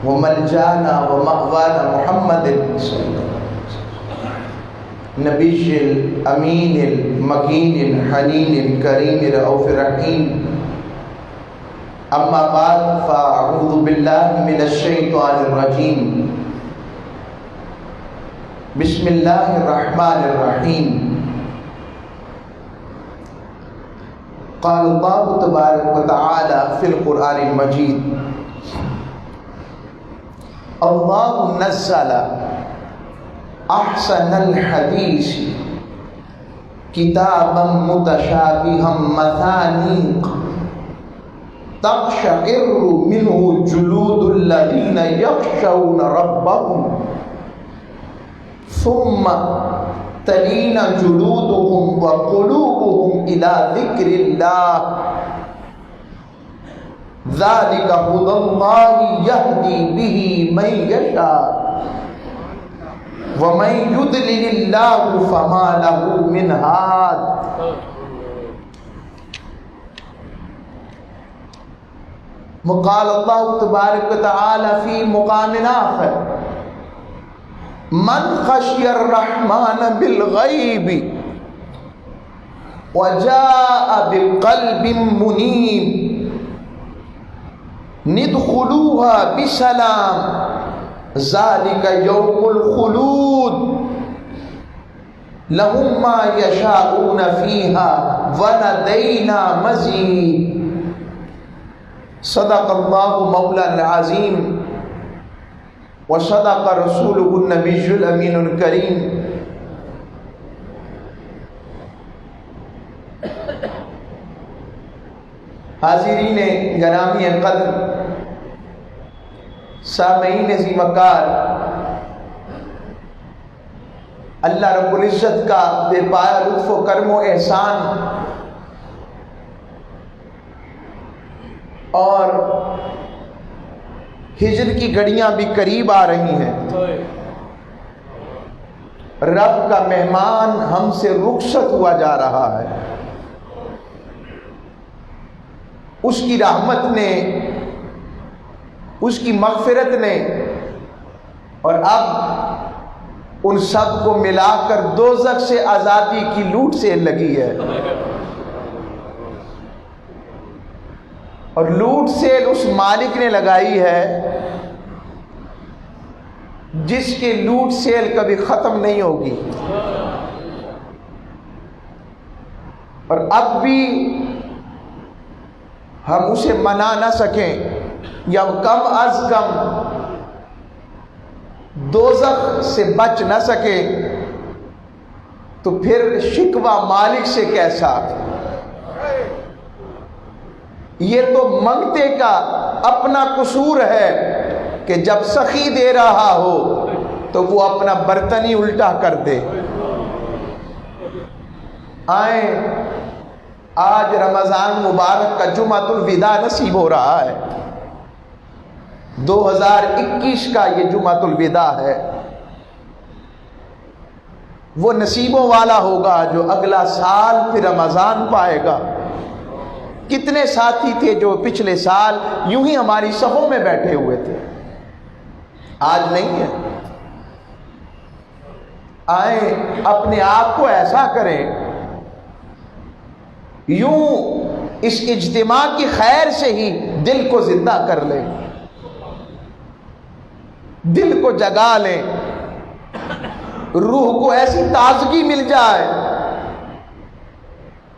وملجانا ومأوانا محمد نبی الامین المکین الحنین الکریم الرؤوف الرحیم. اما بعد فاعوذ باللہ من الشیطان الرجیم. بسم اللہ الرحمن الرحیم. قال اللہ تبارک و تعالی فی القرآن المجید اللہ نزل احسن الحدیث کتابا متشابہا مثانی تقشعر منہ جلود الذین یخشون ربهم ثم تلین جلودهم وقلوبهم الى ذکر اللہ ذالک ھدی اللہ یہدی بہ من یشاء ومن یضلل اللہ فما لہ من ہاد. وقال اللہ تبارک و تعالی فی مقام آخر من خشی الرحمن بالغیب وجاء بقلب منیب ندخلوها بسلام ذالک یوم الخلود لهم ما یشاءون فیها ولدینا مزید. صدق اللہ مولانا العظیم وصدق رسولہ النبی الامین الکریم. حاضرین گرامی قدر، سامعین ذی وقار، اللہ رب العزت کا بے پایا لطف و کرم و احسان اور ہجر کی گھڑیاں بھی قریب آ رہی ہیں. رب کا مہمان ہم سے رخصت ہوا جا رہا ہے. اس کی رحمت نے، اس کی مغفرت نے، اور اب ان سب کو ملا کر دوزخ سے آزادی کی لوٹ سے لگی ہے. اور لوٹ سیل اس مالک نے لگائی ہے جس کی لوٹ سیل کبھی ختم نہیں ہوگی. اور اب بھی ہم اسے منا نہ سکیں یا کم از کم دوزخ سے بچ نہ سکیں تو پھر شکوہ مالک سے کیسا؟ یہ تو منگتے کا اپنا قصور ہے کہ جب سخی دے رہا ہو تو وہ اپنا برتن ہی الٹا کر دے. آئیں، آج رمضان مبارک کا جمعۃ الوداع نصیب ہو رہا ہے. 2021 کا یہ جمعۃ الوداع ہے. وہ نصیبوں والا ہوگا جو اگلا سال پھر رمضان پائے گا. کتنے ساتھی تھے جو پچھلے سال یوں ہی ہماری صفوں میں بیٹھے ہوئے تھے، آج نہیں ہے. آئیں اپنے آپ کو ایسا کریں، یوں اس اجتماع کی خیر سے ہی دل کو زندہ کر لیں، دل کو جگا لیں، روح کو ایسی تازگی مل جائے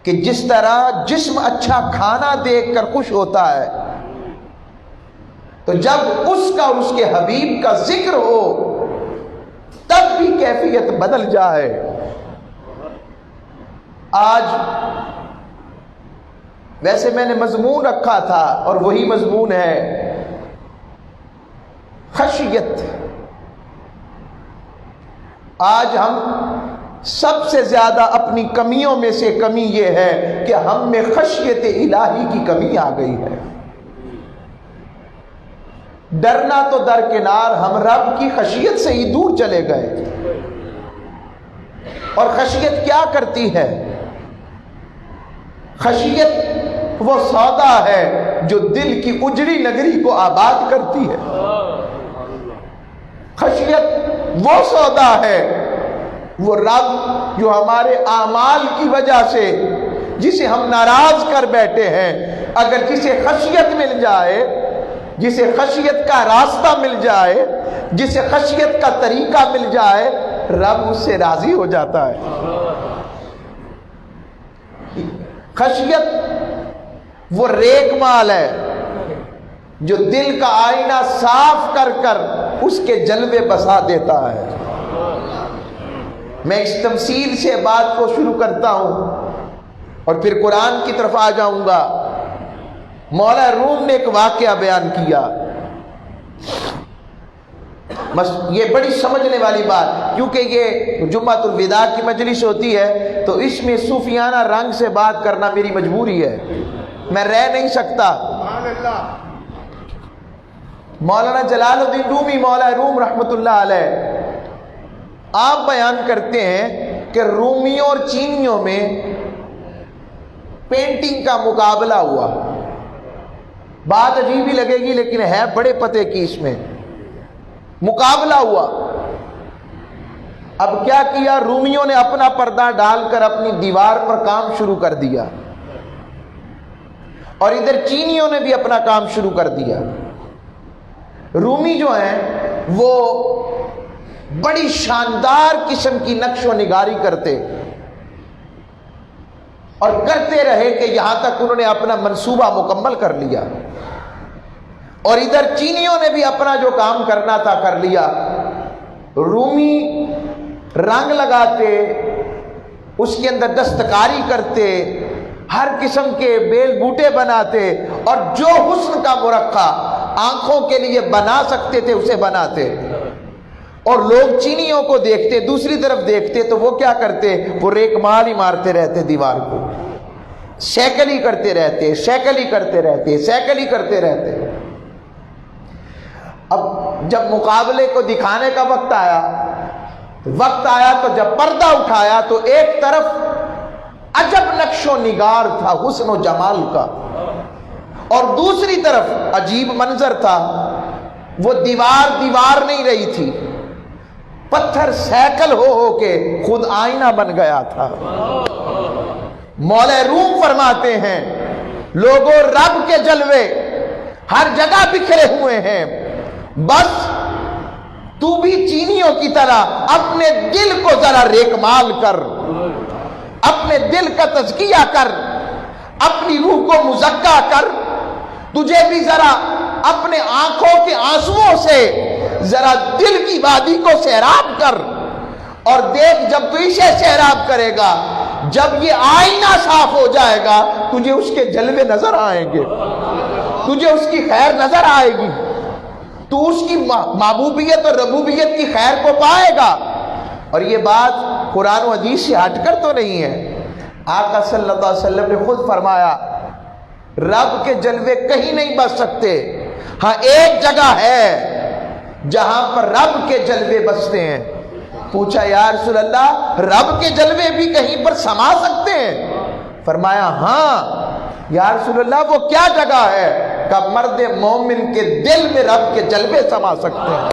کہ جس طرح جسم اچھا کھانا دیکھ کر خوش ہوتا ہے، تو جب اس کا اور اس کے حبیب کا ذکر ہو تب بھی کیفیت بدل جائے. آج ویسے میں نے مضمون رکھا تھا اور وہی مضمون ہے خشیت. آج ہم سب سے زیادہ اپنی کمیوں میں سے کمی یہ ہے کہ ہم میں خشیت الہی کی کمی آ گئی ہے. ڈرنا تو درکنار، ہم رب کی خشیت سے ہی دور چلے گئے. اور خشیت کیا کرتی ہے؟ خشیت وہ سودا ہے جو دل کی اجڑی نگری کو آباد کرتی ہے. خشیت وہ سودا ہے، وہ رب جو ہمارے اعمال کی وجہ سے جسے ہم ناراض کر بیٹھے ہیں، اگر جسے خشیت مل جائے، جسے خشیت کا راستہ مل جائے، جسے خشیت کا طریقہ مل جائے، رب اس سے راضی ہو جاتا ہے۔ خشیت وہ ریک مال ہے جو دل کا آئینہ صاف کر کر اس کے جلوے بسا دیتا ہے۔ میں اس تمثیل سے بات کو شروع کرتا ہوں اور پھر قرآن کی طرف آ جاؤں گا۔ مولا روم نے ایک واقعہ بیان کیا، یہ بڑی سمجھنے والی بات، کیونکہ یہ جمعۃ الوداع کی مجلس ہوتی ہے تو اس میں صوفیانہ رنگ سے بات کرنا میری مجبوری ہے، میں رہ نہیں سکتا۔ مولانا جلال الدین رومی مولا روم رحمۃ اللہ علیہ آپ بیان کرتے ہیں کہ رومیوں اور چینیوں میں پینٹنگ کا مقابلہ ہوا۔ بات عجیب ہی لگے گی لیکن ہے بڑے پتے کی، اس میں مقابلہ ہوا۔ اب کیا کیا، رومیوں نے اپنا پردہ ڈال کر اپنی دیوار پر کام شروع کر دیا اور ادھر چینیوں نے بھی اپنا کام شروع کر دیا۔ رومی جو ہیں وہ بڑی شاندار قسم کی نقش و نگاری کرتے اور کرتے رہے کہ یہاں تک انہوں نے اپنا منصوبہ مکمل کر لیا، اور ادھر چینیوں نے بھی اپنا جو کام کرنا تھا کر لیا۔ رومی رنگ لگاتے، اس کے اندر دستکاری کرتے، ہر قسم کے بیل بوٹے بناتے، اور جو حسن کا مرقع آنکھوں کے لیے بنا سکتے تھے اسے بناتے، اور لوگ چینیوں کو دیکھتے، دوسری طرف دیکھتے تو وہ کیا کرتے، وہ ریک مال ہی مارتے رہتے دیوار کو، سیکل ہی کرتے رہتے، سیکل ہی کرتے رہتے، سیکل ہی کرتے رہتے۔ اب جب مقابلے کو دکھانے کا وقت آیا تو جب پردہ اٹھایا تو ایک طرف عجب نقش و نگار تھا حسن و جمال کا، اور دوسری طرف عجیب منظر تھا، وہ دیوار نہیں رہی تھی، پتھر سیکل ہو کے خود آئینہ بن گیا تھا۔ مولا روم فرماتے ہیں، لوگوں رب کے جلوے ہر جگہ بکھرے ہوئے ہیں، بس تو بھی چینیوں کی طرح اپنے دل کو ذرا ریکمال کر، اپنے دل کا تزکیہ کر، اپنی روح کو مزکا کر، تجھے بھی ذرا اپنے آنکھوں کے آنسوؤں سے ذرا دل کی وادی کو سیراب کر، اور دیکھ جب تو اسے سیراب کرے گا، جب یہ آئینہ صاف ہو جائے گا، تجھے اس کے جلوے نظر آئیں گے، تجھے اس کی خیر نظر آئے گی، تو اس کی محبوبیت اور ربوبیت کی خیر کو پائے گا۔ اور یہ بات قرآن و حدیث سے ہٹ کر تو نہیں ہے، آقا صلی اللہ علیہ وسلم نے خود فرمایا رب کے جلوے کہیں نہیں بچ سکتے، ہاں ایک جگہ ہے جہاں پر رب کے جلوے بستے ہیں۔ پوچھا یا رسول اللہ رب کے جلوے بھی کہیں پر سما سکتے ہیں؟ فرمایا ہاں یا رسول اللہ وہ کیا جگہ ہے؟ کہ مرد مومن کے دل میں رب کے جلوے سما سکتے ہیں،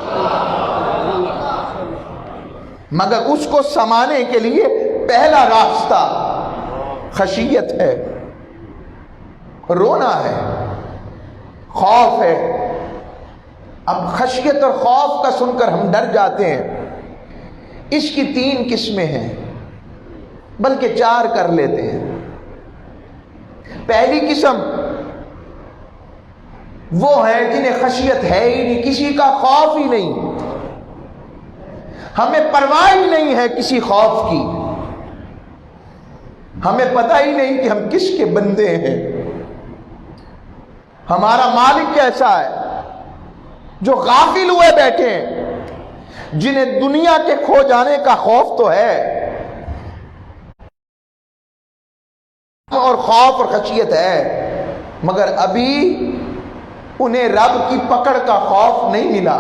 مگر اس کو سمانے کے لیے پہلا راستہ خشیت ہے، رونا ہے، خوف ہے۔ اب خشیت اور خوف کا سن کر ہم ڈر جاتے ہیں۔ اس کی 3 قسمیں ہیں، بلکہ 4 کر لیتے ہیں۔ پہلی قسم وہ ہے جنہیں خشیت ہے ہی نہیں، کسی کا خوف ہی نہیں، ہمیں پرواہ ہی نہیں ہے کسی خوف کی، ہمیں پتہ ہی نہیں کہ ہم کس کے بندے ہیں، ہمارا مالک کیسا ہے۔ جو غافل ہوئے بیٹھے ہیں، جنہیں دنیا کے کھو جانے کا خوف تو ہے، اور خوف اور خشیت ہے، مگر ابھی انہیں رب کی پکڑ کا خوف نہیں ملا۔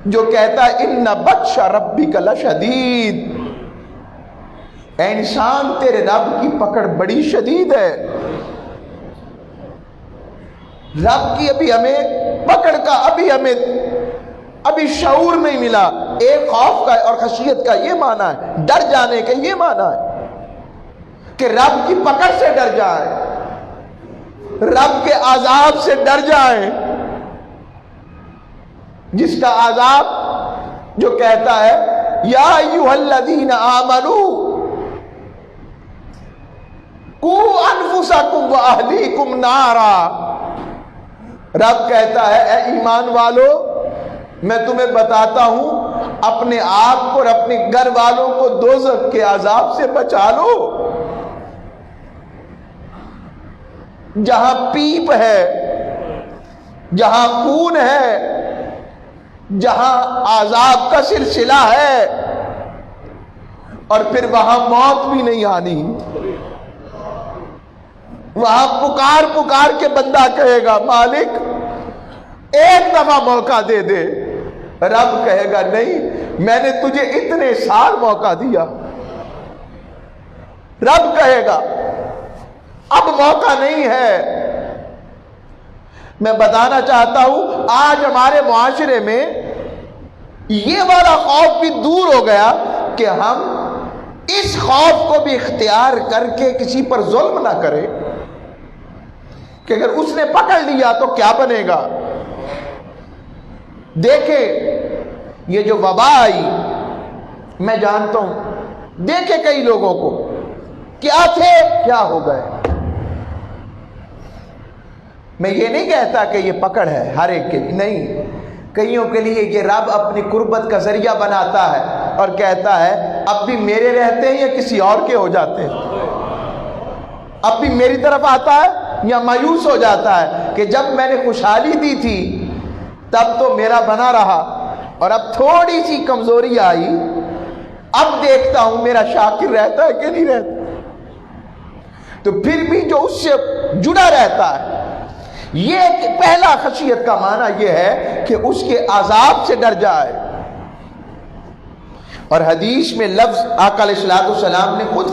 جو کہتا ہے ان بطش ربک لشدید، اے انسان تیرے رب کی پکڑ بڑی شدید ہے۔ رب کی ابھی ہمیں پکڑ کا ابھی شعور نہیں ملا. ایک خوف کا اور خشیت کا یہ معنی ہے, ڈر جانے کا یہ معنی ہے کہ رب کی پکڑ سے ڈر جائیں, رب کے عذاب سے ڈر جائیں, جس کا عذاب جو کہتا ہے یا ایھا الذین آمنوا قوا انفسکم واہلیکم نارا. رب کہتا ہے اے ایمان والو, میں تمہیں بتاتا ہوں اپنے آپ کو اور اپنے گھر والوں کو دوزخ کے عذاب سے بچا لو. جہاں پیپ ہے, جہاں خون ہے, جہاں عذاب کا سلسلہ ہے, اور پھر وہاں موت بھی نہیں آنی. وہاں پکار پکار کے بندہ کہے گا مالک ایک دفعہ موقع دے دے. رب کہے گا نہیں, میں نے تجھے اتنے سال موقع دیا. رب کہے گا اب موقع نہیں ہے. میں بتانا چاہتا ہوں آج ہمارے معاشرے میں یہ والا خوف بھی دور ہو گیا کہ ہم اس خوف کو بھی اختیار کر کے کسی پر ظلم نہ کریں کہ اگر اس نے پکڑ لیا تو کیا بنے گا. دیکھیں یہ جو وبا آئی, میں جانتا ہوں, دیکھیں کئی لوگوں کو کیا تھے کیا ہو گئے. میں یہ نہیں کہتا کہ یہ پکڑ ہے ہر ایک کے لیے, نہیں. کئیوں کے لیے یہ رب اپنی قربت کا ذریعہ بناتا ہے اور کہتا ہے اب بھی میرے رہتے ہیں یا کسی اور کے ہو جاتے ہیں. اب بھی میری طرف آتا ہے یا مایوس ہو جاتا ہے کہ جب میں نے خوشحالی دی تھی تب تو میرا بنا رہا, اور اب تھوڑی سی کمزوری آئی, اب دیکھتا ہوں میرا شاکر رہتا ہے کہ نہیں رہتا. تو پھر بھی جو اس سے جڑا رہتا ہے, یہ پہلا خشیت کا معنی یہ ہے کہ اس کے عذاب سے ڈر جائے. اور حدیث میں لفظ آقا علیہ الصلوۃ والسلام نے خود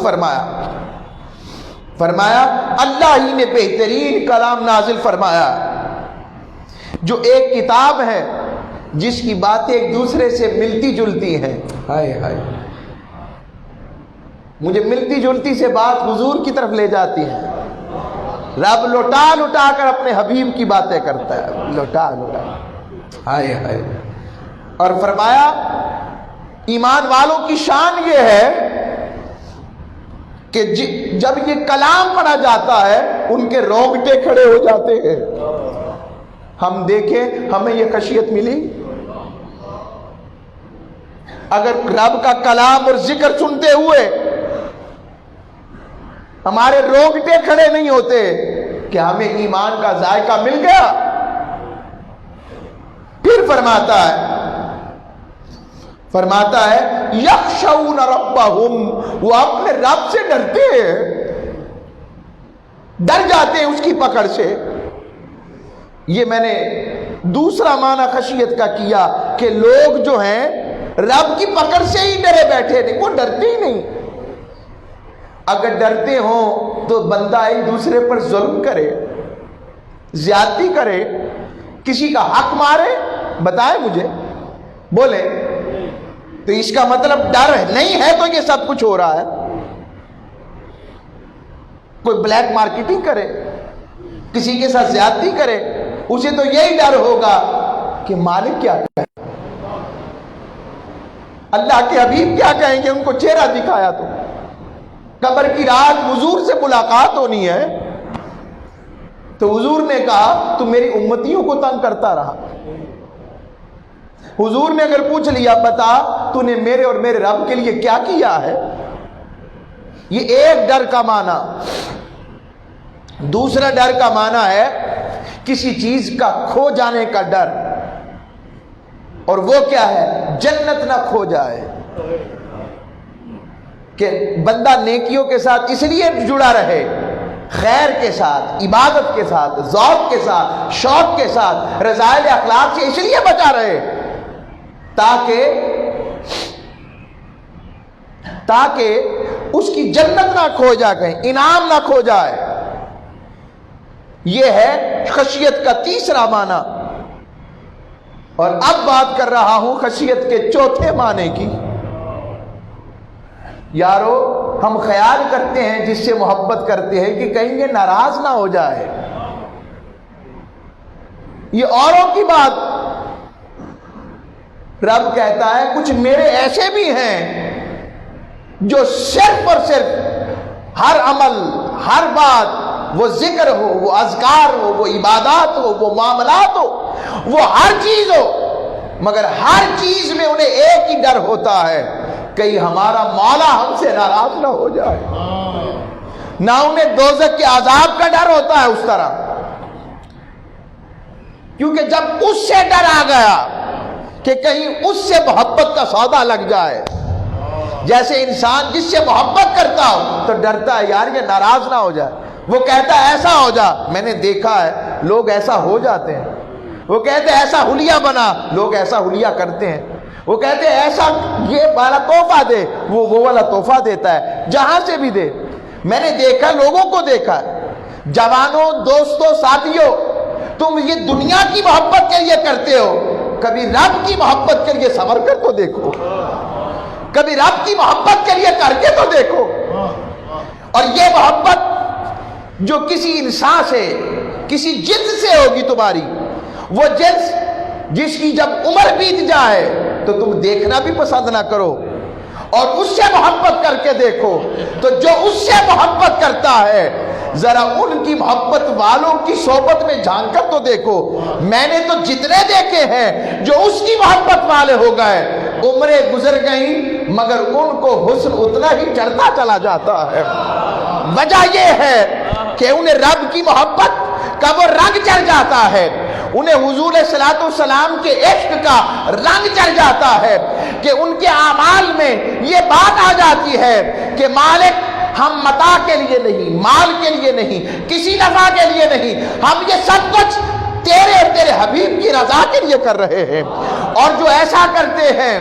فرمایا اللہ ہی نے بہترین کلام نازل فرمایا, جو ایک کتاب ہے جس کی باتیں ایک دوسرے سے ملتی جلتی ہیں. ہائے ہائے, مجھے ملتی جلتی سے بات حضور کی طرف لے جاتی ہے. رب لوٹا لوٹا کر اپنے حبیب کی باتیں کرتا ہے, لوٹا لوٹا. ہائے ہائے. اور فرمایا ایمان والوں کی شان یہ ہے کہ جب یہ کلام پڑھا جاتا ہے ان کے رونگٹے کھڑے ہو جاتے ہیں. ہم دیکھیں ہمیں یہ خشیت ملی. اگر رب کا کلام اور ذکر سنتے ہوئے ہمارے رونگٹے کھڑے نہیں ہوتے کہ ہمیں ایمان کا ذائقہ مل گیا. پھر فرماتا ہے یخشون ربہم, وہ اپنے رب سے ڈرتے ہیں, ڈر جاتے ہیں اس کی پکڑ سے. یہ میں نے دوسرا معنی خشیت کا کیا کہ لوگ جو ہیں رب کی پکڑ سے ہی ڈرے بیٹھے نہیں, وہ ڈرتے ہی نہیں. اگر ڈرتے ہوں تو بندہ ایک دوسرے پر ظلم کرے, زیادتی کرے, کسی کا حق مارے. بتائے مجھے, بولے. تو اس کا مطلب ڈر نہیں ہے تو یہ سب کچھ ہو رہا ہے. کوئی بلیک مارکیٹنگ کرے, کسی کے ساتھ زیادتی کرے, اسے تو یہی ڈر ہوگا کہ مالک کیا کہے, اللہ کے حبیب کیا کہیں گے. ان کو چہرہ دکھایا تو قبر کی رات حضور سے ملاقات ہونی ہے, تو حضور نے کہا تو میری امتیوں کو تنگ کرتا رہا. حضور نے اگر پوچھ لیا بتا تو نے میرے اور میرے رب کے لیے کیا کیا ہے. یہ ایک ڈر کا معنی. دوسرا ڈر کا معنی ہے کسی چیز کا کھو جانے کا ڈر, اور وہ کیا ہے, جنت نہ کھو جائے. کہ بندہ نیکیوں کے ساتھ اس لیے جڑا رہے, خیر کے ساتھ, عبادت کے ساتھ, ذوق کے ساتھ, شوق کے ساتھ, رذائل اخلاق سے اس لیے بچا رہے تاکہ اس کی جنت نہ کھو جائے, انعام نہ کھو جائے. یہ ہے خشیت کا تیسرا معنی. اور اب بات کر رہا ہوں خشیت کے چوتھے معنی کی۔ یارو ہم خیال کرتے ہیں جس سے محبت کرتے ہیں کہ کہیں یہ ناراض نہ ہو جائے، یہ اوروں کی بات۔ رب کہتا ہے کچھ میرے ایسے بھی ہیں جو صرف اور صرف ہر عمل، ہر بات، وہ ذکر ہو، وہ اذکار ہو، وہ عبادات ہو، وہ معاملات ہو، وہ ہر چیز ہو، مگر ہر چیز میں انہیں ایک ہی ڈر ہوتا ہے، کہیں ہمارا مولا ہم سے ناراض نہ ہو جائے۔ نہ انہیں دوزخ کے عذاب کا ڈر ہوتا ہے اس طرح، کیونکہ جب اس سے ڈر آ گیا کہ کہیں اس سے محبت کا سودا لگ جائے، جیسے انسان جس سے محبت کرتا ہو تو ڈرتا ہے یار یہ ناراض نہ ہو جائے، وہ کہتا ہے ایسا ہو جا، میں نے دیکھا ہے لوگ ایسا ہو جاتے ہیں، وہ کہتے ہیں ایسا حلیہ بنا، لوگ ایسا حلیہ کرتے ہیں، وہ کہتے ہیں ایسا یہ والا تحفہ دے، وہ والا تحفہ دیتا ہے، جہاں سے بھی دے۔ میں نے دیکھا، لوگوں کو دیکھا ہے، جوانوں، دوستوں، ساتھیوں، تم یہ دنیا کی محبت کے لیے کرتے ہو، کبھی رب کی محبت کے لیے سنور کر تو دیکھو، کبھی رب کی محبت کے لیے کر کے تو دیکھو۔ اور یہ محبت جو کسی انسان سے، کسی جنس سے ہوگی تمہاری، وہ جنس جس کی جب عمر بیت جائے تو تم دیکھنا بھی پسند نہ کرو، اور اس سے محبت کر کے دیکھو، تو جو اس سے محبت کرتا ہے ذرا ان کی محبت والوں کی صحبت میں جھانک کر تو دیکھو۔ میں نے تو جتنے دیکھے ہیں جو اس کی محبت والے ہو گئے، عمریں گزر گئیں مگر ان کو حسن اتنا ہی چڑھتا چلا جاتا ہے۔ وجہ یہ ہے کہ انہیں رب کی محبت کا وہ رنگ چڑھ جاتا ہے، انہیں حضور صلوات والسلام کے عشق کا رنگ چڑھ جاتا ہے، کہ ان کے اعمال میں یہ بات آ جاتی ہے کہ مالک ہم متاع کے لیے نہیں، مال کے لیے نہیں، کسی نفع کے لیے نہیں، ہم یہ سب کچھ تیرے اور تیرے حبیب کی رضا کے لیے کر رہے ہیں۔ اور جو ایسا کرتے ہیں،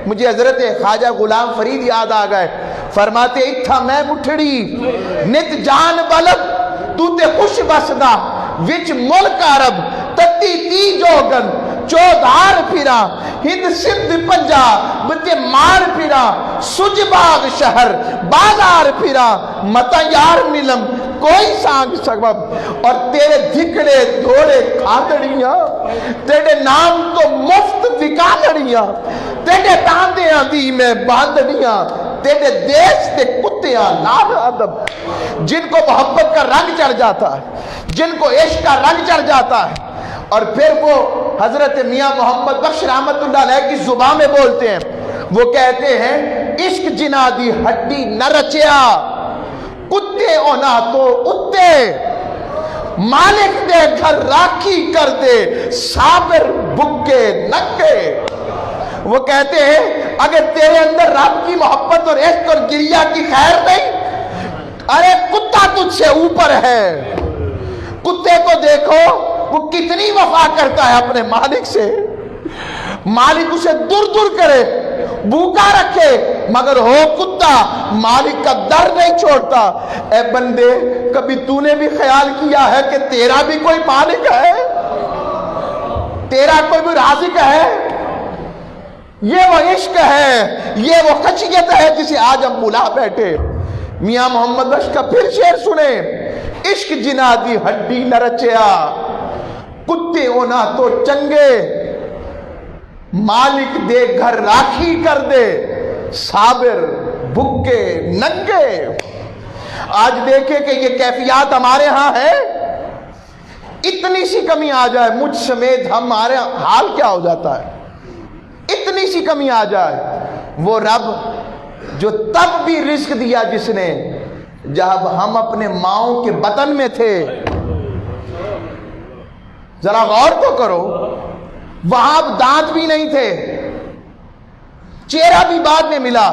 مجھے حضرت خواجہ غلام فرید یاد آ گئے، فرماتے اتھا میں مٹھڑی نت جان بلب تو تے خوش بسدا وچ ملک عرب تتی تی جوگن چودھار پھرا ہند سندھ پنجاب بتے مار پھرا سج باغ شہر بازار پھرا متا یار ملم کوئی سانگ سبب، اور تیرے دھکڑے دھوڑے کھاندڑیاں تیرے نام تو مفت وکالڑیاں، تیرے تاندیاں دی میں باندڑیاں، تیرے دیش تے کتیاں لال ادب۔ جن کو محبت کا رنگ چڑھ جاتا ہے، جن کو عشق کا رنگ چڑھ جاتا ہے، اور پھر وہ حضرت میاں محمد بخش رحمت اللہ علیہ کی زبان میں بولتے ہیں، وہ کہتے ہیں عشق جنا دی ہڈی نہ رچیا کتے اونا تو اتے، مالک دے گھر راکھی کر دے صابر بھگے ننگے۔ وہ کہتے ہیں اگر تیرے اندر رب کی محبت اور عشق اور گریہ کی خیر نہیں، ارے کتا تجھ سے اوپر ہے۔ کتے کو دیکھو وہ کتنی وفا کرتا ہے اپنے مالک سے، مالک اسے دور دور کرے، بھوکا رکھے، مگر ہو کتا مالک کا در نہیں چھوڑتا۔ اے بندے کبھی تو نے بھی خیال کیا ہے کہ تیرا بھی کوئی مالک ہے، تیرا کوئی بھی رازق ہے؟ یہ وہ عشق ہے، یہ وہ خشیت ہے جسے آج ہم بھلا بیٹھے۔ میاں محمد بخش کا پھر شعر سنیں، عشق جنا دی ہڈی نہ رچیا کتے ہونا تو چنگے، مالک دے گھر راکھی کر دے صابر بھگے ننگے۔ آج دیکھیں کہ یہ کیفیات ہمارے ہاں ہے، اتنی سی کمی آ جائے مجھ سمیت ہمارے حال کیا ہو جاتا ہے، اتنی سی کمی آ جائے۔ وہ رب جو تب بھی رزق دیا جس نے جب ہم اپنے ماؤں کے بطن میں تھے، ذرا غور تو کرو، وہاں دانت بھی نہیں تھے، چہرہ بھی بعد میں ملا،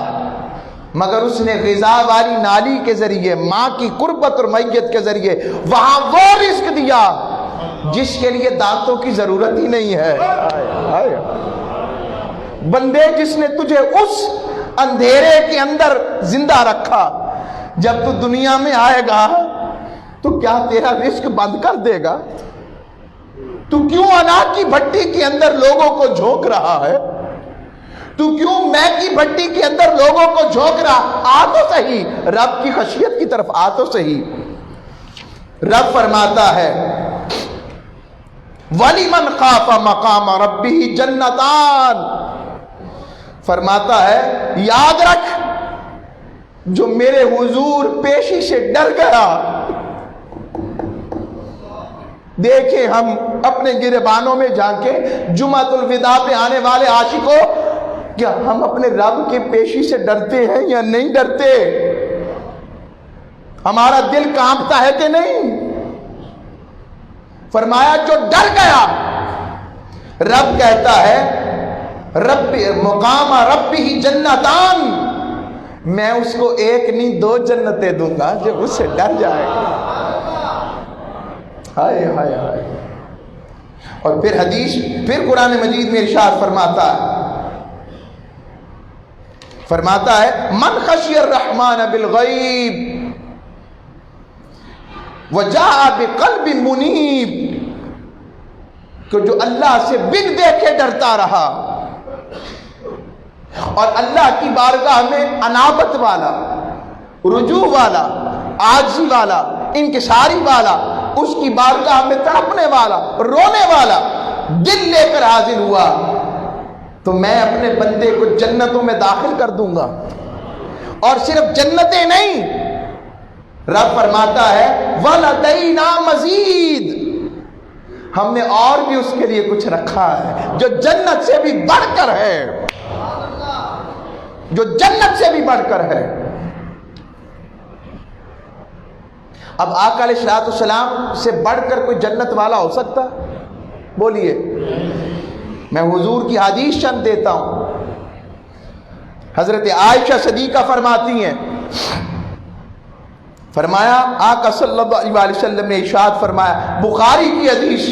مگر اس نے غذا والی نالی کے ذریعے، ماں کی قربت اور میت کے ذریعے وہاں وہ رزق دیا جس کے لیے دانتوں کی ضرورت ہی نہیں ہے۔ بندے جس نے تجھے اس اندھیرے کے اندر زندہ رکھا، جب تو دنیا میں آئے گا تو کیا تیرا رزق بند کر دے گا؟ تو کیوں اناج کی بھٹی کے اندر لوگوں کو جھونک رہا ہے؟ تو کیوں میں کی بھٹی کے اندر لوگوں کو جھونک رہا؟ آ تو صحیح، رب کی خشیت کی طرف آ تو صحیح۔ رب فرماتا ہے وَلِمَنْ خَافَ مَقَامَ رَبِّهِ جَنَّتَانِ، فرماتا ہے یاد رکھ جو میرے حضور پیشی سے ڈر گیا۔ دیکھیں ہم اپنے گریبانوں میں جھانکے، جمعۃ الوداع پہ آنے والے عاشقوں، کیا ہم اپنے رب کے پیشی سے ڈرتے ہیں یا نہیں ڈرتے؟ ہمارا دل کانپتا ہے کہ نہیں؟ فرمایا جو ڈر گیا، رب کہتا ہے رب مقام ربہ جنتان، میں اس کو ایک نہیں 2 جنتیں دوں گا جب اس سے ڈر جائے گا۔ ہائے ہائے ہائے۔ اور پھر حدیث، پھر قرآن مجید میں ارشاد فرماتا ہے من خشی الرحمن بالغیب وجاء بقلب منیب، کہ جو اللہ سے بن دیکھے ڈرتا رہا اور اللہ کی بارگاہ میں انابت والا، رجوع والا، عاجزی والا، انکساری والا، اس کی بارگاہ میں تڑپنے والا، رونے والا دل لے کر حاضر ہوا، تو میں اپنے بندے کو جنتوں میں داخل کر دوں گا۔ اور صرف جنتیں نہیں، رب فرماتا ہے وَلَدَيْنَا مَزِيد، ہم نے اور بھی اس کے لیے کچھ رکھا ہے جو جنت سے بھی بڑھ کر ہے، جو جنت سے بھی بڑھ کر ہے۔ اب آقا علیہ الصلوۃ والسلام سے بڑھ کر کوئی جنت والا ہو سکتا؟ بولیے۔ میں حضور کی حدیث چند دیتا ہوں۔ حضرت عائشہ صدیقہ فرماتی ہیں، فرمایا آقا صلی اللہ علیہ وسلم نے ارشاد فرمایا، بخاری کی حدیث،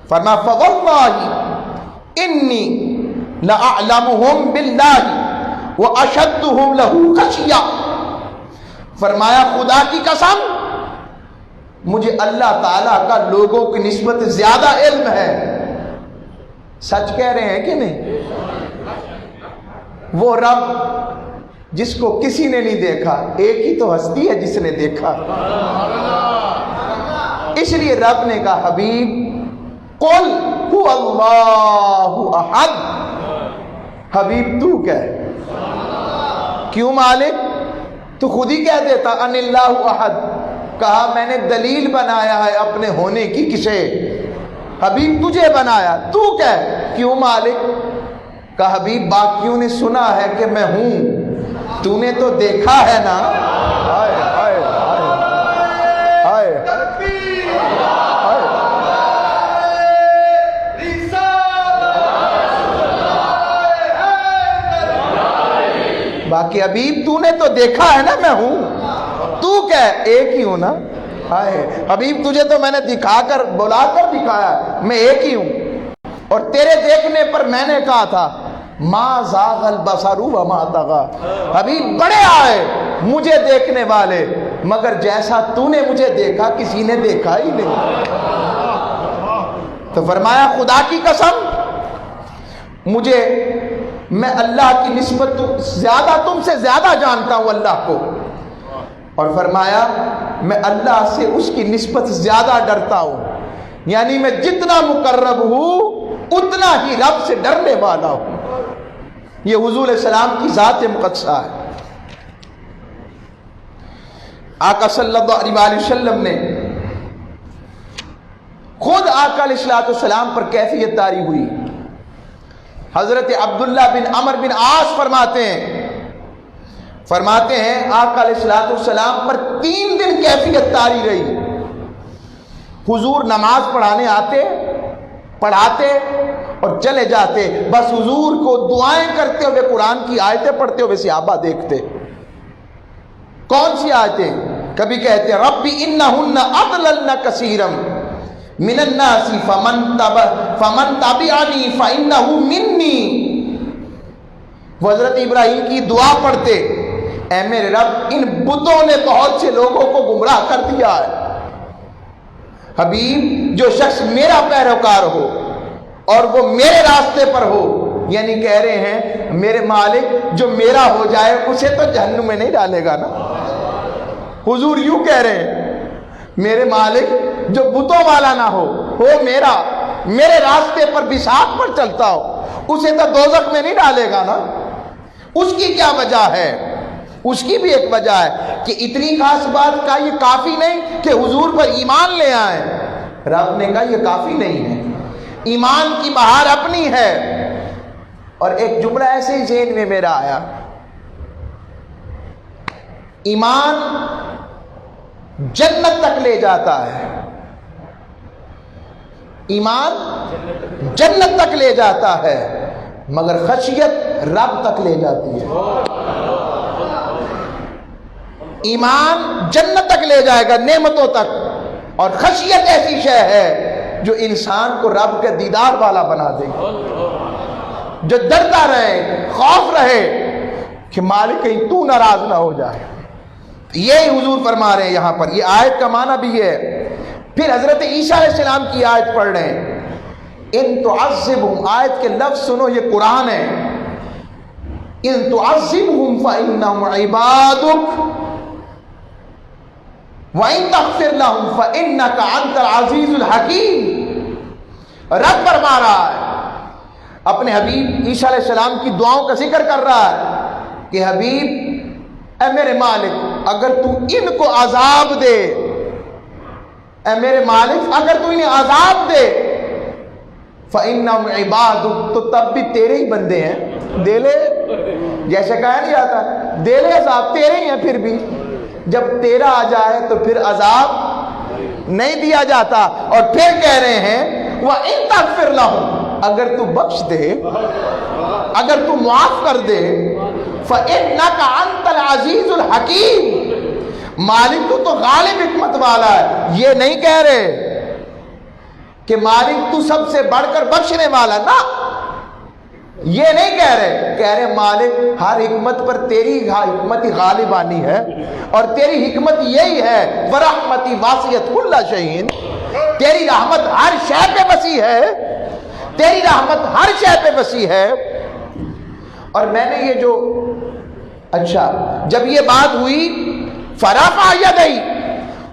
فرمایا فواللہ انی لأعلمہم باللہ واشدہم لہ خشیہ، فرمایا خدا کی قسم مجھے اللہ تعالیٰ کا لوگوں کی نسبت زیادہ علم ہے۔ سچ کہہ رہے ہیں کہ نہیں؟ وہ رب جس کو کسی نے نہیں دیکھا، ایک ہی تو ہستی ہے جس نے دیکھا، اس لیے رب نے کہا حبیب قل هو اللہ احد، حبیب تو کہہ۔ کیوں مالک؟ تو خود ہی کہہ دیتا ان اللہ احد، کہا میں نے دلیل بنایا ہے اپنے ہونے کی، کسے؟ حبیب تجھے بنایا، تو کہہ۔ کیوں مالک؟ کہا حبیب باقیوں نے سنا ہے کہ میں ہوں، تو نے تو دیکھا ہے نا۔ ہائے ہائے ہائے باقی حبیب تو نے تو دیکھا ہے نا میں ہوں، تو کہہ ایک ہی ہوں نا۔ ہائے حبیب تجھے تو میں نے دکھا کر بلا کر دکھایا میں ایک ہی ہوں، اور تیرے دیکھنے پر میں نے کہا تھا ما زاغ البصر وما طغى، حبیب بڑے آئے مجھے دیکھنے والے، مگر جیسا تو نے مجھے دیکھا کسی نے دیکھا ہی نہیں۔ تو فرمایا خدا کی قسم مجھے، میں اللہ کی نسبت زیادہ تم سے زیادہ جانتا ہوں اللہ کو، اور فرمایا میں اللہ سے اس کی نسبت زیادہ ڈرتا ہوں، یعنی میں جتنا مقرب ہوں اتنا ہی رب سے ڈرنے والا ہوں۔ یہ حضور علیہ السلام کی ذات مقدسہ ہے۔ آقا صلی اللہ علیہ وسلم نے خود آقا علیہ السلام پر کیفیت طاری ہوئی۔ حضرت عبداللہ بن عمر بن عاص فرماتے ہیں آقا علیہ السلام پر 3 دن کیفیت طاری رہی۔ حضور نماز پڑھانے آتے، پڑھاتے اور چلے جاتے، بس حضور کو دعائیں کرتے ہوئے قرآن کی آیتیں پڑھتے ہوئے صحابہ دیکھتے۔ کون سی آیتیں؟ کبھی کہتے رب انہن اضللن کثیرا من الناس فمن تبعنی فانہ منی، حضرت ابراہیم کی دعا پڑھتے، اے میرے رب ان بتوں نے بہت سے لوگوں کو گمراہ کر دیا ہے۔ حبیب جو شخص میرا پیروکار ہو اور وہ میرے راستے پر ہو، یعنی کہہ رہے ہیں میرے مالک جو میرا ہو جائے اسے تو جہنم میں نہیں ڈالے گا نا۔ حضور یوں کہہ رہے ہیں میرے مالک جو بتوں والا نہ ہو میرا، میرے راستے پر بساط پر چلتا ہو، اسے تو دوزخ میں نہیں ڈالے گا نا۔ اس کی کیا وجہ ہے؟ اس کی بھی ایک وجہ ہے کہ اتنی خاص بات کا یہ کافی نہیں کہ حضور پر ایمان لے آئیں۔ رب نے کہا یہ کافی نہیں ہے، ایمان کی بہار اپنی ہے۔ اور ایک جملہ ایسے ہی ذہن میں میرا آیا، ایمان جنت تک لے جاتا ہے، ایمان جنت تک لے جاتا ہے، مگر خشیت رب تک لے جاتی ہے۔ ایمان جنت تک لے جائے گا، نعمتوں تک، اور خشیت ایسی شے ہے جو انسان کو رب کے دیدار والا بنا دے گی، جو ڈرتا رہے، خوف رہے کہ مالک کہیں تو ناراض نہ ہو جائے۔ یہی حضور فرما رہے ہیں یہاں پر، یہ آیت کا معنی بھی ہے۔ پھر حضرت عیسیٰ علیہ السلام کی آیت پڑھ رہے ہیں، ان تعذبہم، آیت کے لفظ سنو، یہ قرآن ہے، ان تعذبہم فإنہم عبادک وَإِن تَغْفِرْ لَهُمْ فَإِنَّكَ أَنْتَ الْعَزِيزُ الْحَكِيمُ۔ رب فرما رہا ہے، اپنے حبیب عیسیٰ علیہ السلام کی دعاؤں کا ذکر کر رہا ہے کہ حبیب اے میرے مالک اگر تو ان کو عذاب دے، اے میرے مالک اگر تو انہیں عذاب دے، فَإِنَّهُمْ عِبَادُكَ، تو تب بھی تیرے ہی بندے ہیں، دے لے، جیسے کہا نہیں جاتا دے لے عذاب، تیرے ہی ہیں، پھر بھی جب تیرا آ جائے تو پھر عذاب نہیں دیا جاتا۔ اور پھر کہہ رہے ہیں وَإِن تَغْفِرْ لَهُمْ، اگر تو بخش دے، اگر تو معاف کر دے، فَإِنَّكَ أَنْتَ الْعَزِيزُ الْحَكِيمُ، مالک تو غالب حکمت والا ہے۔ یہ نہیں کہہ رہے کہ مالک تو سب سے بڑھ کر بخشنے والا، نہ، یہ نہیں کہہ رہے مالک ہر حکمت پر تیری حکمت غالبانی ہے، اور تیری حکمت یہی ہے وَرَحْمَتِي وَاسِعَتْ كُلَّ شَيْءٍ، تیری رحمت ہر شے پہ وسیع ہے، تیری رحمت ہر شے پہ وسیع ہے۔ اور میں نے یہ جو اچھا جب یہ بات ہوئی فَرَفَعَ يَدَيْهِ،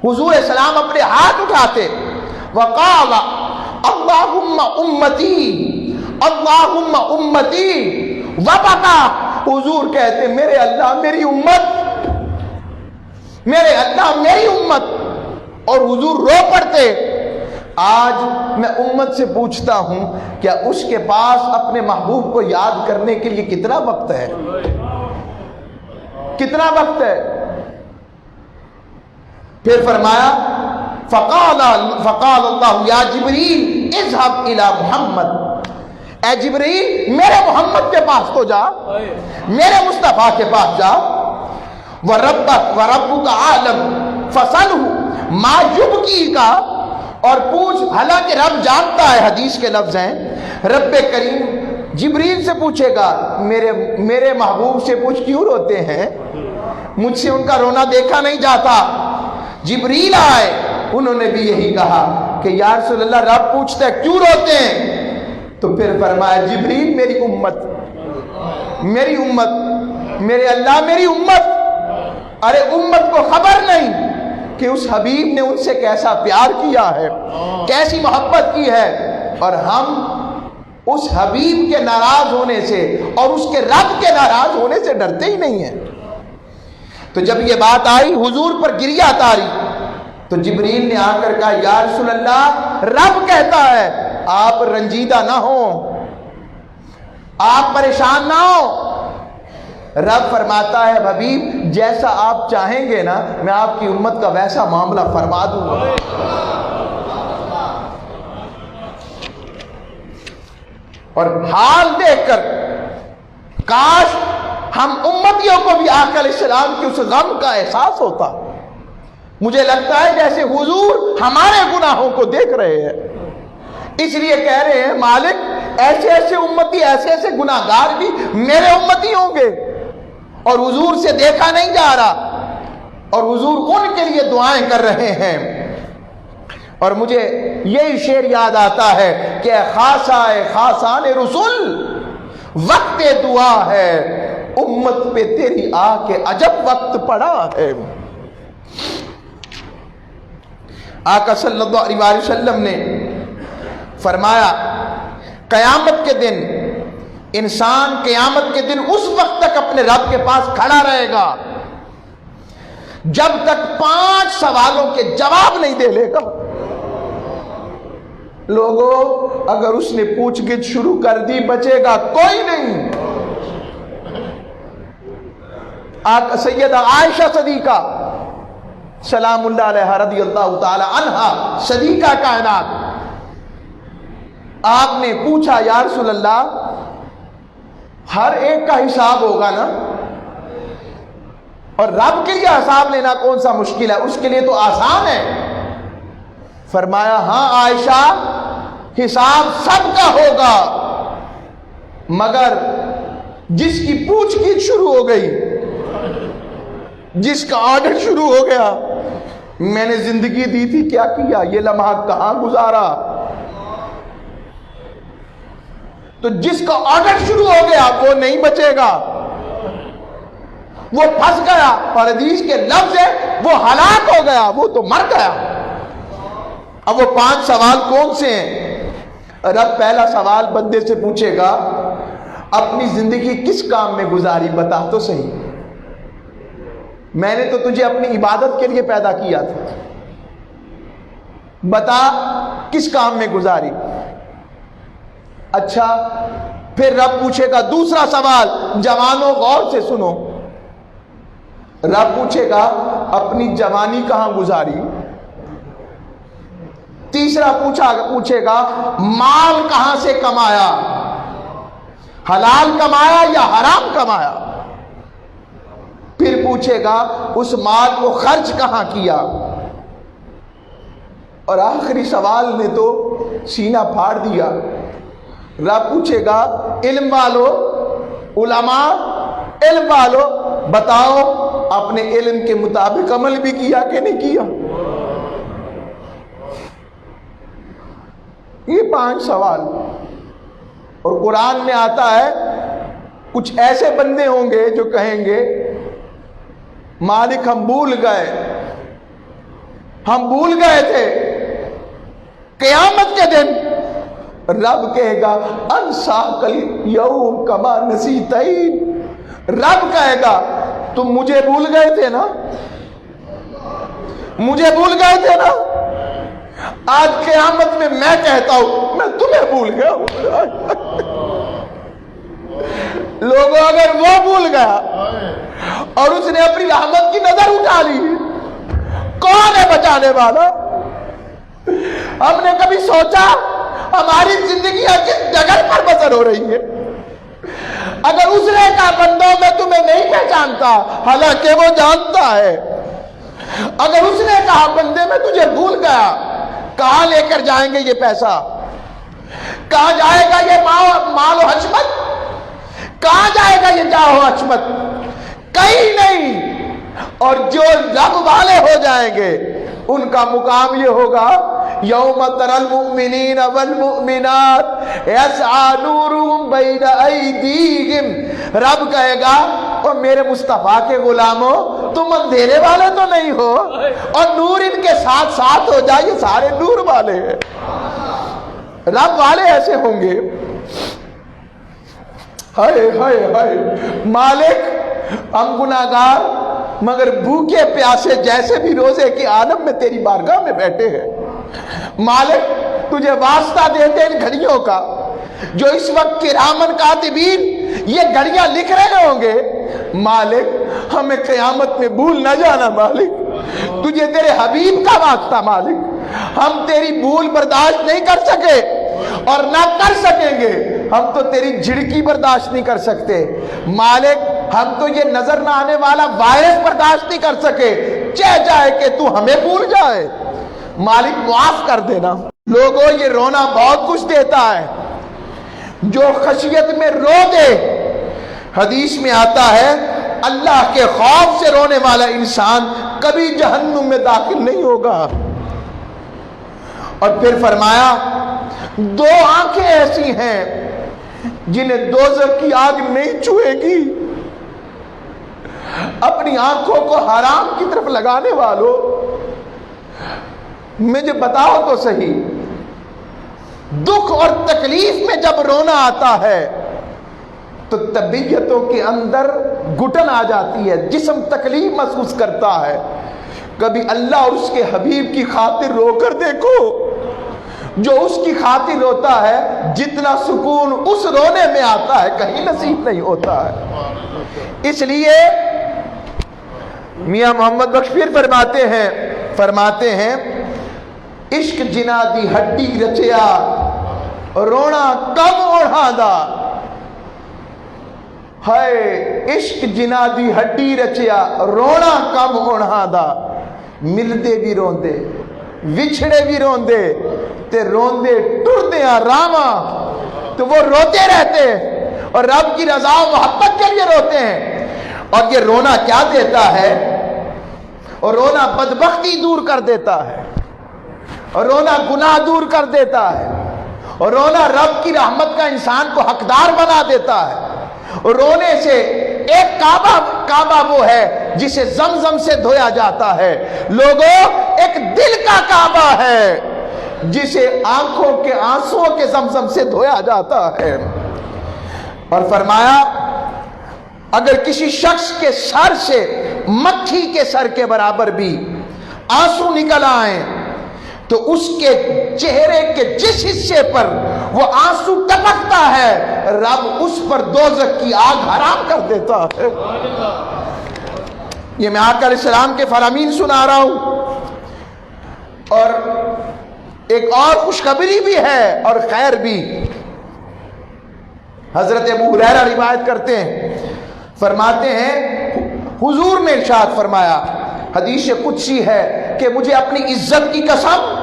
حضور السلام اپنے ہاتھ اٹھاتے، وَقَالَ اللَّهُمَّ أُمَّتِي اللہم امتی، وبکا، حضور کہتے میرے اللہ میری امت، میرے اللہ میری امت، اور حضور رو پڑتے۔ آج میں امت سے پوچھتا ہوں کیا اس کے پاس اپنے محبوب کو یاد کرنے کے لیے کتنا وقت ہے؟ کتنا وقت ہے؟ پھر فرمایا فقال اللہ یا جبریل اذهب الى محمد، اے جبریل میرے محمد کے پاس تو جا، میرے مصطفیٰ کے پاس جا، وَرَبُّكَ عَالَمْ فَسَلْهُ مَا يُبْكِيكَ، اور پوچھ، حالانکہ رب جانتا ہے، حدیث کے لفظ ہیں، رب کریم جبریل سے پوچھے گا میرے محبوب سے پوچھ کیوں روتے ہیں، مجھ سے ان کا رونا دیکھا نہیں جاتا۔ جبریل آئے، انہوں نے بھی یہی کہا کہ یا رسول اللہ رب پوچھتا ہے کیوں روتے ہیں، تو پھر فرمایا جبریل میری امت، میری امت، میرے اللہ میری امت۔ ارے امت کو خبر نہیں کہ اس حبیب نے ان سے کیسا پیار کیا ہے، کیسی محبت کی ہے، اور ہم اس حبیب کے ناراض ہونے سے اور اس کے رب کے ناراض ہونے سے ڈرتے ہی نہیں ہیں۔ تو جب یہ بات آئی حضور پر گریہ تاری، تو جبریل نے آ کر کہا یا رسول اللہ رب کہتا ہے آپ رنجیدہ نہ ہوں، آپ پریشان نہ ہوں۔ رب فرماتا ہے حبیب جیسا آپ چاہیں گے نا میں آپ کی امت کا ویسا معاملہ فرما دوں گا۔ اور حال دیکھ کر کاش ہم امتیوں کو بھی آقا علیہ السلام کے اس غم کا احساس ہوتا۔ مجھے لگتا ہے جیسے حضور ہمارے گناہوں کو دیکھ رہے ہیں، اس لیے کہہ رہے ہیں مالک ایسے ایسے امتی، ایسے ایسے گناہگار بھی میرے امتی ہوں گے، اور حضور سے دیکھا نہیں جا رہا، اور حضور ان کے لیے دعائیں کر رہے ہیں۔ اور مجھے یہی شعر یاد آتا ہے کہ خاصان رسول وقت دعا ہے، امت پہ تیری آ کے عجب وقت پڑا ہے۔ آقا صلی اللہ علیہ وسلم نے فرمایا قیامت کے دن انسان قیامت کے دن اس وقت تک اپنے رب کے پاس کھڑا رہے گا جب تک 5 سوالوں کے جواب نہیں دے لے گا۔ لوگوں، اگر اس نے پوچھ گچھ شروع کر دی بچے گا کوئی نہیں۔ سیدہ عائشہ صدیقہ سلام اللہ علیہ رضی اللہ تعالی عنہا، صدیقہ کائنات، آپ نے پوچھا یا رسول اللہ ہر ایک کا حساب ہوگا نا، اور رب کے لیے حساب لینا کون سا مشکل ہے، اس کے لیے تو آسان ہے۔ فرمایا ہاں عائشہ، حساب سب کا ہوگا، مگر جس کی پوچھ گچھ شروع ہو گئی، جس کا آڈٹ شروع ہو گیا، میں نے زندگی دی تھی کیا کیا، یہ لمحہ کہاں گزارا، تو جس کا آڈٹ شروع ہو گیا وہ نہیں بچے گا، وہ پھنس گیا، اور حدیث کے لفظ ہے وہ ہلاک ہو گیا، وہ تو مر گیا۔ اب وہ 5 سوال کون سے ہیں؟ رب پہلا سوال بندے سے پوچھے گا اپنی زندگی کس کام میں گزاری، بتا تو صحیح، میں نے تو تجھے اپنی عبادت کے لیے پیدا کیا تھا، بتا کس کام میں گزاری۔ اچھا، پھر رب پوچھے گا دوسرا سوال، جوانوں غور سے سنو، رب پوچھے گا اپنی جوانی کہاں گزاری۔ تیسرا پوچھے گا مال کہاں سے کمایا، حلال کمایا یا حرام کمایا۔ پھر پوچھے گا اس مال کو خرچ کہاں کیا۔ اور آخری سوال نے تو سینہ پھاڑ دیا، رب پوچھے گا علم والو، علماء علم والو، بتاؤ اپنے علم کے مطابق عمل بھی کیا کہ نہیں کیا۔ یہ 5 سوال، اور قرآن میں آتا ہے کچھ ایسے بندے ہوں گے جو کہیں گے مالک ہم بھول گئے تھے۔ قیامت کے دن رب کہے گا انساک الیوم کما نسیتنی، رب کہے گا تم مجھے بھول گئے تھے نا، مجھے بھول گئے تھے نا، آج قیامت میں میں کہتا ہوں میں تمہیں بھول گیا ہوں۔ لوگوں، اگر وہ بھول گیا اور اس نے اپنی رحمت کی نظر اٹھا لی، کون ہے بچانے والا؟ ہم نے کبھی سوچا ہماری زندگیاں کس جگہ پر بسر ہو رہی ہیں؟ اگر اس نے کہا بندوں میں تمہیں نہیں پہچانتا، حالانکہ وہ جانتا ہے۔ اگر اس نے کہا بندے میں تجھے بھول گیا، کہاں لے کر جائیں گے یہ پیسہ، کہاں جائے گا یہ مال و حشمت، کہاں جائے گا یہ جاہ و حشمت؟ کہیں نہیں۔ اور جو رب والے ہو جائیں گے ان کا مقام یہ ہوگا یوم تری المؤمنین والمؤمنات یسعی نورہم بین ایدیہم، رب کہے گا اور میرے مصطفیٰ کے غلاموں تم اندھیرے والے تو نہیں ہو، اور نور ان کے ساتھ ساتھ ہو جائے، یہ سارے نور والے ہیں۔ رب والے ایسے ہوں گے، ہائے ہائے ہائے مالک ہم گناہگار مگر بھوکے پیاسے جیسے بھی روزے کے عالم میں تیری بارگاہ میں بیٹھے ہیں۔ مالک تجھے واسطہ دیتے ان گھڑیوں کا جو اس وقت کرامن کاتبین یہ گھڑیاں لکھ رہے ہوں گے، مالک ہمیں قیامت میں بھول نہ جانا، مالک تجھے تیرے حبیب کا واسطہ، مالک ہم تیری بھول برداشت نہیں کر سکے اور نہ کر سکیں گے، ہم تو تیری جھڑکی برداشت نہیں کر سکتے، مالک ہم تو یہ نظر نہ آنے والا وائرس برداشت نہیں کر سکے، چاہے جائے کہ تو ہمیں بھول جائے، مالک معاف کر دینا۔ لوگوں، یہ رونا بہت کچھ دیتا ہے، جو خشیت میں رو دے، حدیث میں آتا ہے اللہ کے خوف سے رونے والا انسان کبھی جہنم میں داخل نہیں ہوگا۔ اور پھر فرمایا دو آنکھیں ایسی ہیں جنہیں دوزخ کی آگ نہیں چھوئے گی. اپنی آنکھوں کو حرام کی طرف لگانے والوں، مجھے بتاؤ تو صحیح، دکھ اور تکلیف میں جب رونا آتا ہے تو طبیعتوں کے اندر گھٹن آ جاتی ہے، جسم تکلیف محسوس کرتا ہے. کبھی اللہ اور اس کے حبیب کی خاطر رو کر دیکھو. جو اس کی خاطر روتا ہے جتنا سکون اس رونے میں آتا ہے کہیں نصیب نہیں ہوتا ہے. اس لیے میاں محمد بخش پھر فرماتے ہیں عشق جنا دی ہڈی رچیا رونا کم اوڑھا دا. ہائے عشق جنا دی ہڈی رچیا رونا کم اوڑھا دا. ملدے بھی روندے وچھڑے بھی روندے تے روندے ٹردے راما. تو وہ روتے رہتے اور رب کی رضا و محبت کے لیے روتے ہیں. اور یہ رونا کیا دیتا ہے؟ اور رونا بدبختی دور کر دیتا ہے، اور رونا گناہ دور کر دیتا ہے، اور رونا رب کی رحمت کا انسان کو حقدار بنا دیتا ہے. اور رونے سے ایک کعبہ وہ ہے جسے زمزم سے دھویا جاتا ہے. لوگوں، ایک دل کا کعبہ ہے جسے آنکھوں کے آنسوؤں کے زمزم سے دھویا جاتا ہے. اور فرمایا اگر کسی شخص کے سر سے مکھی کے سر کے برابر بھی آنسو نکل آئیں تو اس کے چہرے کے جس حصے پر وہ آنسو ٹپکتا ہے رب اس پر دوزخ کی آگ حرام کر دیتا ہے. یہ میں آقا علیہ السلام کے فرامین سنا رہا ہوں. اور ایک اور خوشخبری بھی ہے اور خیر بھی. حضرت ابو ہریرہ روایت کرتے ہیں، فرماتے ہیں حضور نے ارشاد فرمایا، حدیث قدسی ہے کہ مجھے اپنی عزت کی قسم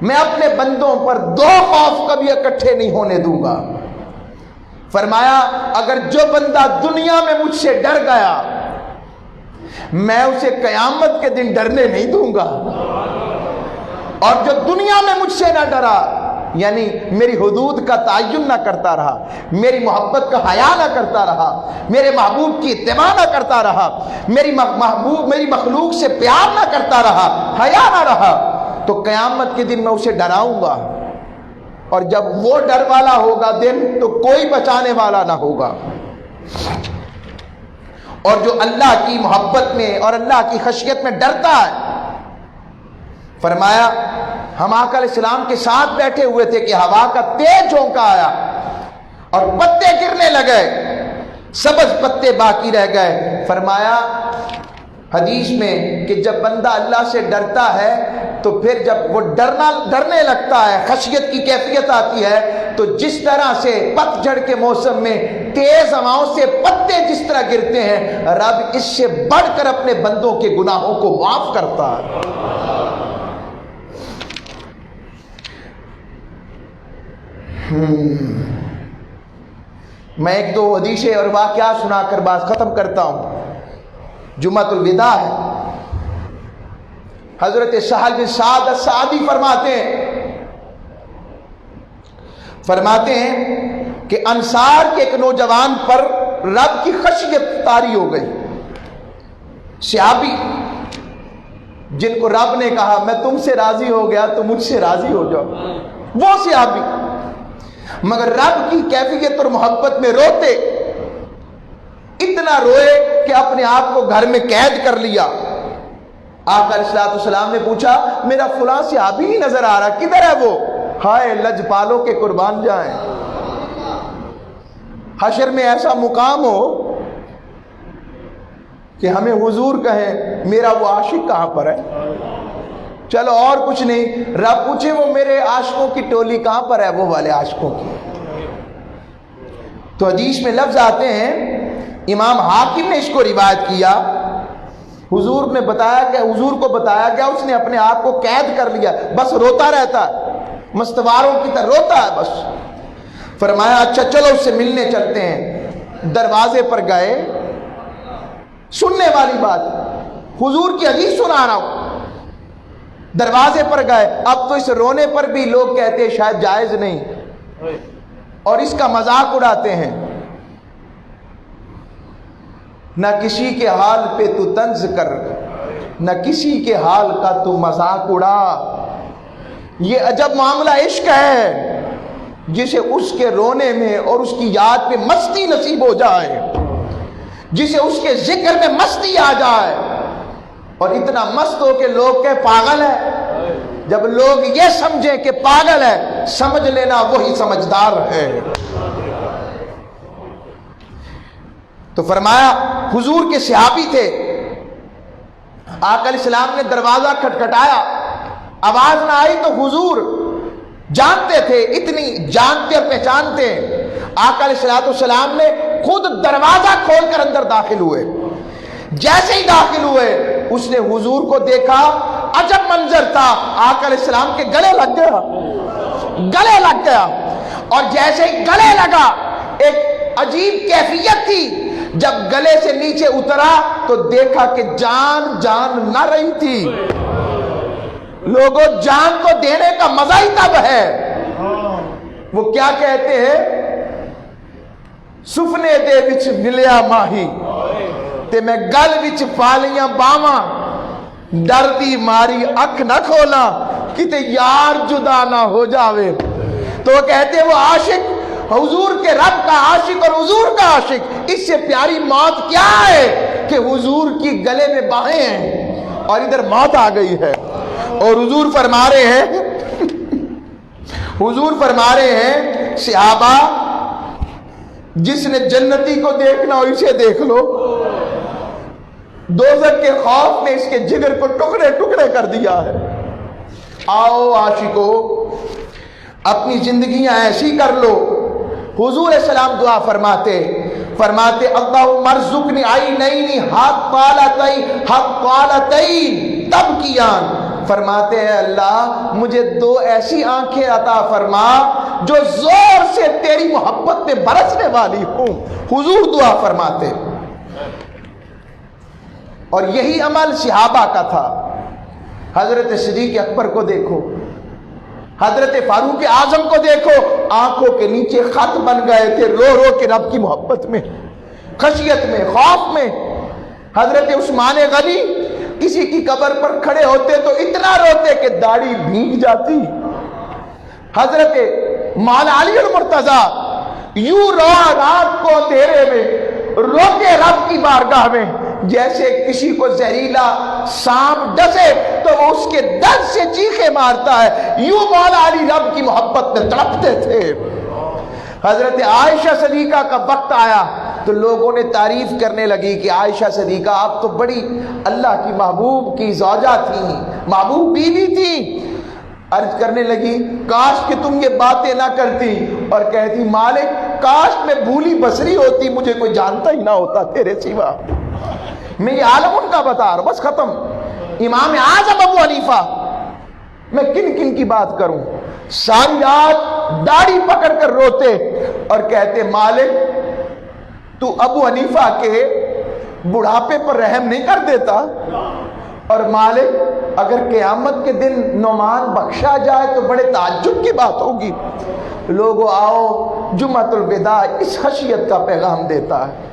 میں اپنے بندوں پر دو خوف کبھی اکٹھے نہیں ہونے دوں گا. فرمایا اگر جو بندہ دنیا میں مجھ سے ڈر گیا میں اسے قیامت کے دن ڈرنے نہیں دوں گا. اور جو دنیا میں مجھ سے نہ ڈرا یعنی میری حدود کا تعین نہ کرتا رہا، میری محبت کا حیا نہ کرتا رہا، میرے محبوب کی اتباع نہ کرتا رہا، میری مخلوق سے پیار نہ کرتا رہا، حیا نہ رہا، تو قیامت کے دن میں اسے ڈراؤں گا. اور جب وہ ڈر والا ہوگا دن تو کوئی بچانے والا نہ ہوگا. اور جو اللہ کی محبت میں اور اللہ کی خشیت میں ڈرتا ہے، فرمایا ہم آقا علیہ السلام کے ساتھ بیٹھے ہوئے تھے کہ ہوا کا تیز جھونکا آیا اور پتے گرنے لگے، سبز پتے باقی رہ گئے. فرمایا حدیث میں کہ جب بندہ اللہ سے ڈرتا ہے تو پھر جب وہ ڈرنے لگتا ہے، خشیت کی کیفیت آتی ہے، تو جس طرح سے پت جھڑ کے موسم میں تیز ہواؤں سے پتے جس طرح گرتے ہیں، رب اس سے بڑھ کر اپنے بندوں کے گناہوں کو معاف کرتا ہے. میں ایک دو حدیثیں اور واقعات سنا کر بات ختم کرتا ہوں. جمعۃ الوداع ہے. حضرت سہل بن سعد الساعدی فرماتے ہیں کہ انصار کے ایک نوجوان پر رب کی خشیت طاری ہو گئی. صحابی جن کو رب نے کہا میں تم سے راضی ہو گیا تو مجھ سے راضی ہو جاؤ، وہ صحابی مگر رب کی کیفیت اور محبت میں روتے، اتنا روئے کہ اپنے آپ کو گھر میں قید کر لیا. آقا علیہ السلام نے پوچھا میرا فلاں صحابی نہیں نظر آ رہا، کدھر ہے وہ؟ ہائے لجپالوں کے قربان جائیں، حشر میں ایسا مقام ہو کہ ہمیں حضور کہیں میرا وہ عاشق کہاں پر ہے. چلو اور کچھ نہیں، رب پوچھے وہ میرے عاشقوں کی ٹولی کہاں پر ہے، وہ والے عاشقوں کی. تو حدیث میں لفظ آتے ہیں، امام حاکم نے اس کو روایت کیا، حضور نے بتایا کہ حضور کو بتایا گیا اس نے اپنے آپ کو قید کر لیا، بس روتا رہتا ہے، مستواروں کی طرح روتا ہے بس. فرمایا اچھا چلو اس سے ملنے چلتے ہیں. دروازے پر گئے، سننے والی بات، حضور کی حدیث سنا رہا ہوں. دروازے پر گئے. اب تو اس رونے پر بھی لوگ کہتے ہیں شاید جائز نہیں اور اس کا مذاق اڑاتے ہیں. نہ کسی کے حال پہ تو طنز کر، نہ کسی کے حال کا تو مذاق اڑا. یہ عجب معاملہ عشق ہے جسے اس کے رونے میں اور اس کی یاد پہ مستی نصیب ہو جائے، جسے اس کے ذکر میں مستی آ جائے، اور اتنا مست ہو کہ لوگ کہ پاگل ہے. جب لوگ یہ سمجھیں کہ پاگل ہے، سمجھ لینا وہی سمجھدار ہے. تو فرمایا حضور کے صحابی تھے، آقا علیہ السلام نے دروازہ کھٹکھٹایا، آواز نہ آئی تو حضور جانتے تھے، اتنی جانتے اور پہچانتے. آقا علیہ السلام نے خود دروازہ کھول کر اندر داخل ہوئے. جیسے ہی داخل ہوئے اس نے حضور کو دیکھا، عجب منظر تھا. آقا علیہ السلام کے گلے لگ گیا، اور جیسے ہی گلے لگا ایک عجیب کیفیت تھی. جب گلے سے نیچے اترا تو دیکھا کہ جان نہ رہی تھی. لوگوں جان کو دینے کا مزہ ہی تب ہے. وہ کیا کہتے ہیں، سفنے دے وچ ملیا ماہی تے میں گل وچ پالیاں باواں، ڈر دی ماری اکھ نہ کھولا کتے یار جدا نہ ہو جاوے. تو وہ کہتے ہیں وہ عاشق، حضور کے رب کا عاشق اور حضور کا عاشق، اس سے پیاری موت کیا ہے کہ حضور کی گلے میں باہیں ہیں اور ادھر موت آ گئی ہے. اور حضور فرما رہے ہیں صحابہ جس نے جنتی کو دیکھنا ہو اسے دیکھ لو. دوزخ کے خوف نے اس کے جگر کو ٹکڑے ٹکڑے کر دیا ہے. آؤ عاشقو اپنی زندگیاں ایسی کر لو. حضور السلام دعا فرماتے اللہم ارزقنی عینین حق قالتین تبکیان. فرماتے ہیں اللہ مجھے دو ایسی آنکھیں عطا فرما جو زور سے تیری محبت میں برسنے والی ہوں. حضور دعا فرماتے. اور یہی عمل صحابہ کا تھا. حضرت صدیق اکبر کو دیکھو، حضرت فاروق اعظم کو دیکھو، آنکھوں کے نیچے خط بن گئے تھے رو رو کے رب کی محبت میں، خشیت میں، خوف میں. حضرت عثمان غنی کسی کی قبر پر کھڑے ہوتے تو اتنا روتے کہ داڑھی بھیگ جاتی. حضرت مولا علی المرتضی یوں روا رات کو اندھیرے میں روتے رب کی بارگاہ میں جیسے کسی کو زہریلا سانپ ڈسے تو وہ اس کے درد سے چیخے مارتا ہے. یوں مولا علی رب کی محبت میں تڑپتے تھے. حضرت عائشہ صدیقہ کا وقت آیا تو لوگوں نے تعریف کرنے لگی کہ عائشہ صدیقہ آپ تو بڑی اللہ کی محبوب کی زوجہ تھی، محبوب بیوی تھی. عرض کرنے لگی کاش کہ تم یہ باتیں نہ کرتی اور کہتی مالک کاش میں بھولی بصری ہوتی، مجھے کوئی جانتا ہی نہ ہوتا تیرے سوا. میں یہ عالم ان کا بتا رہا ہوں، بس ختم. امام اعظم ابو حنیفہ، میں کن کن کی بات کروں، ساری رات داڑھی پکڑ کر روتے اور کہتے مالک تو ابو حنیفہ کے بڑھاپے پر رحم نہیں کر دیتا، اور مالک اگر قیامت کے دن نعمان بخشا جائے تو بڑے تعجب کی بات ہوگی. لوگوں آؤ جمعۃ الوداع اس خشیت کا پیغام دیتا ہے.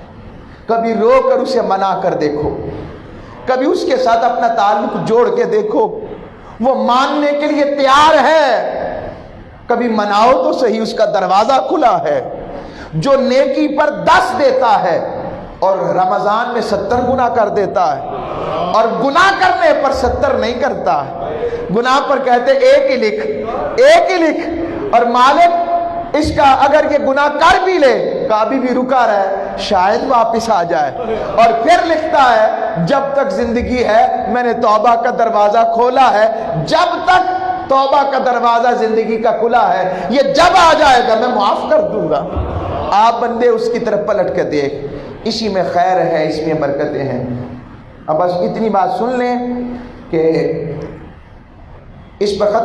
کبھی رو کر اسے منا کر دیکھو، کبھی اس کے ساتھ اپنا تعلق جوڑ کے دیکھو، وہ ماننے کے لیے تیار ہے. کبھی مناؤ تو صحیح، اس کا دروازہ کھلا ہے. جو نیکی پر 10 دیتا ہے اور رمضان میں 70 گناہ کر دیتا ہے، اور گناہ کرنے پر 70 نہیں کرتا ہے. گناہ پر کہتے ایک ہی لکھ، اور مالک اس کا اگر یہ گناہ کر بھی لے کبھی بھی رکا رہے شاید واپس آ جائے. اور پھر لکھتا ہے جب تک زندگی ہے میں نے توبہ کا دروازہ کھولا ہے. جب تک توبہ کا دروازہ زندگی کا کھلا ہے، یہ جب آ جائے گا میں معاف کر دوں گا. آپ بندے اس کی طرف پلٹ کے دیکھ، اسی میں خیر ہے، اس میں برکتیں ہیں. اب بس اتنی بات سن لیں کہ اس پر ختم